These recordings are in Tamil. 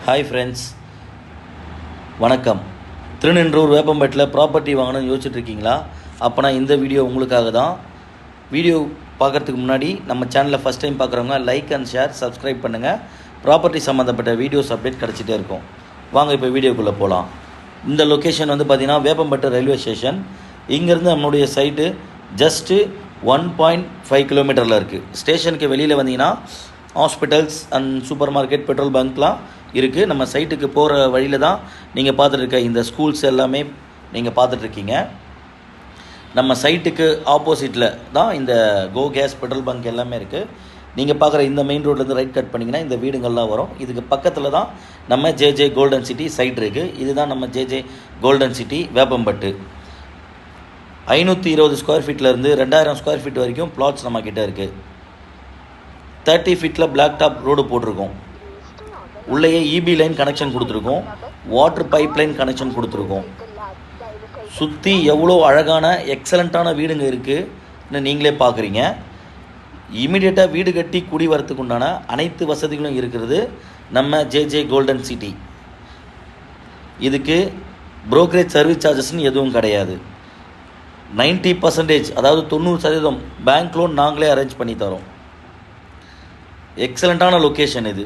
ஹாய் ஃப்ரெண்ட்ஸ், வணக்கம். திருநின்றூர் வேப்பம்பேட்டில் ப்ராப்பர்ட்டி வாங்கணும்னு யோசிச்சுட்ருக்கீங்களா? அப்போனா இந்த வீடியோ உங்களுக்காக தான். வீடியோ பார்க்குறதுக்கு முன்னாடி நம்ம சேனலில் ஃபஸ்ட் டைம் பார்க்குறவங்க லைக் அண்ட் ஷேர், சப்ஸ்கிரைப் பண்ணுங்கள். ப்ராப்பர்ட்டி சம்மந்தப்பட்ட வீடியோஸ் அப்டேட் கிடச்சிட்டே இருக்கும். வாங்க இப்போ வீடியோக்குள்ளே போகலாம். இந்த லொக்கேஷன் வந்து பார்த்திங்கன்னா வேப்பம்பேட்டு ரயில்வே ஸ்டேஷன். இங்கேருந்து நம்மளுடைய சைட்டு ஜஸ்ட்டு 1.5 கிலோமீட்டரில் இருக்குது. ஸ்டேஷனுக்கு வெளியில் வந்தீங்கன்னா hospitals and super market, petrol பங்க்லாம் இருக்குது. நம்ம சைட்டுக்கு போகிற வழியில் தான் நீங்கள் பார்த்துட்ருக்க இந்த ஸ்கூல்ஸ் எல்லாமே நீங்கள் பார்த்துட்ருக்கீங்க. நம்ம சைட்டுக்கு ஆப்போசிட்டில் தான் இந்த கோ கேஸ் பெட்ரோல் பங்க் எல்லாமே இருக்குது. நீங்கள் பார்க்குற இந்த மெயின் ரோட்லேருந்து ரைட் கட் பண்ணிங்கன்னா இந்த வீடுங்கள்லாம் வரும். இதுக்கு பக்கத்தில் தான் நம்ம ஜேஜே கோல்டன் சிட்டி சைட் இருக்குது. இதுதான் நம்ம JJ golden city Veppampattu. 520 square ஃபீட்லேருந்து 2000 ஸ்கொயர் ஃபீட் வரைக்கும் பிளாட்ஸ் நம்மக்கிட்ட இருக்குது. 30 ஃபீட்டில் பிளாக் டாப் ரோடு போட்டிருக்கோம். உள்ளேயே இபி லைன் கனெக்ஷன் கொடுத்துருக்கோம். வாட்டர் பைப் லைன் கனெக்ஷன் கொடுத்துருக்கோம். சுற்றி எவ்வளோ அழகான எக்ஸலண்ட்டான வீடுங்க இருக்குதுன்னு நீங்களே பார்க்குறீங்க. இமீடியட்டாக வீடு கட்டி குடி வரத்துக்கு உண்டான அனைத்து வசதிகளும் இருக்கிறது நம்ம ஜேஜே கோல்டன் சிட்டி. இதுக்கு புரோக்கரேஜ் சர்வீஸ் சார்ஜஸ்ன்னு எதுவும் கிடையாது. 90%, அதாவது 90% பேங்க் லோன் நாங்களே அரேஞ்ச் பண்ணி தரோம். எக்ஸலண்ட்டான லொக்கேஷன் இது.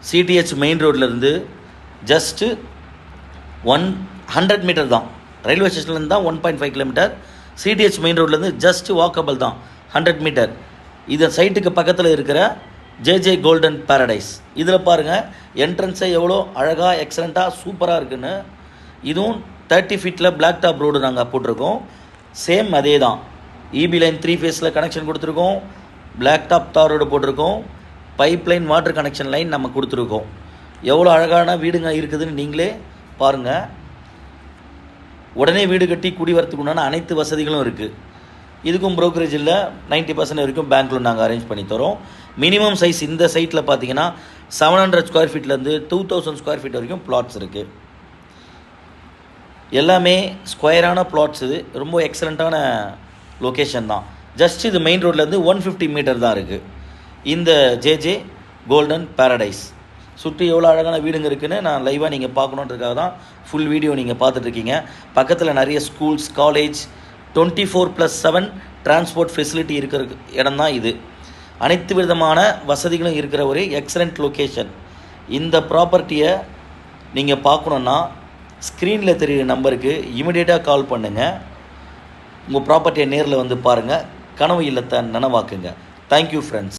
சிடிஹெச் மெயின் ரோட்லேருந்து ஜஸ்ட்டு 100 மீட்டர் தான். ரயில்வே ஸ்டேஷன்லேருந்து தான் 1.5 கிலோமீட்டர். சிடிஹெச் மெயின் ரோட்லேருந்து ஜஸ்ட்டு வாக்கபிள் தான் 100 மீட்டர். இது சைட்டுக்கு பக்கத்தில் இருக்கிற ஜேஜே கோல்டன் பேரடைஸ். இதில் பாருங்கள், என்ட்ரன்ஸை எவ்வளோ அழகாக எக்ஸலண்ட்டாக சூப்பராக இருக்குன்னு. இதுவும் 30 ஃபீட்டில் பிளாக் டாப் ரோடு நாங்கள் போட்டிருக்கோம். சேம் அதே தான். இபி லைன் 3 ஃபேஸில் கனெக்ஷன் கொடுத்துருக்கோம். பிளாக் டாப் தார் ரோடு போட்டிருக்கோம். Pipe line water connection line நம்ம கொடுத்துருக்கோம். எவ்வளோ அழகான வீடுங்க இருக்குதுன்னு நீங்களே பாருங்கள். உடனே வீடு கட்டி குடி வரத்துக்கு உண்டான அனைத்து வசதிகளும் இருக்குது. இதுக்கும் ப்ரோக்கரேஜ் இல்லை. 90% வரைக்கும் பேங்க் லோன் நாங்கள் அரேஞ்ச் பண்ணி தரோம். மினிமம் சைஸ் இந்த சைட்டில் பார்த்தீங்கன்னா 700 ஸ்கொயர் ஃபீட்லேருந்து 2000 ஸ்கொயர் ஃபீட் வரைக்கும் பிளாட்ஸ் இருக்குது. எல்லாமே ஸ்கொயரான பிளாட்ஸ். இது ரொம்ப எக்ஸலண்ட்டான லொக்கேஷன் தான். ஜஸ்ட் இது மெயின் ரோட்லேருந்து 150 மீட்டர் தான் இருக்குது இந்த ஜேஜே கோல்டன் பேரடைஸ். சுற்றி எவ்வளோ அழகான வீடுங்க இருக்குதுன்னு நான் லைவாக நீங்கள் பார்க்கணுன்றதுக்காக தான் ஃபுல் வீடியோ நீங்கள் பார்த்துட்ருக்கீங்க. பக்கத்தில் நிறைய ஸ்கூல்ஸ், காலேஜ், 24/7 டிரான்ஸ்போர்ட் ஃபெசிலிட்டி இருக்கிற இடம் தான் இது. அனைத்து விதமான வசதிகளும் இருக்கிற ஒரு எக்ஸலண்ட் லொக்கேஷன். இந்த ப்ராப்பர்ட்டியை நீங்கள் பார்க்கணுன்னா ஸ்க்ரீனில் தெரிகிற நம்பருக்கு இமிடியேட்டாக கால் பண்ணுங்கள். உங்கள் ப்ராப்பர்ட்டியை நேரில் வந்து பாருங்கள். கனவு இல்லத்தை நனவாக்குங்க. Thank you friends.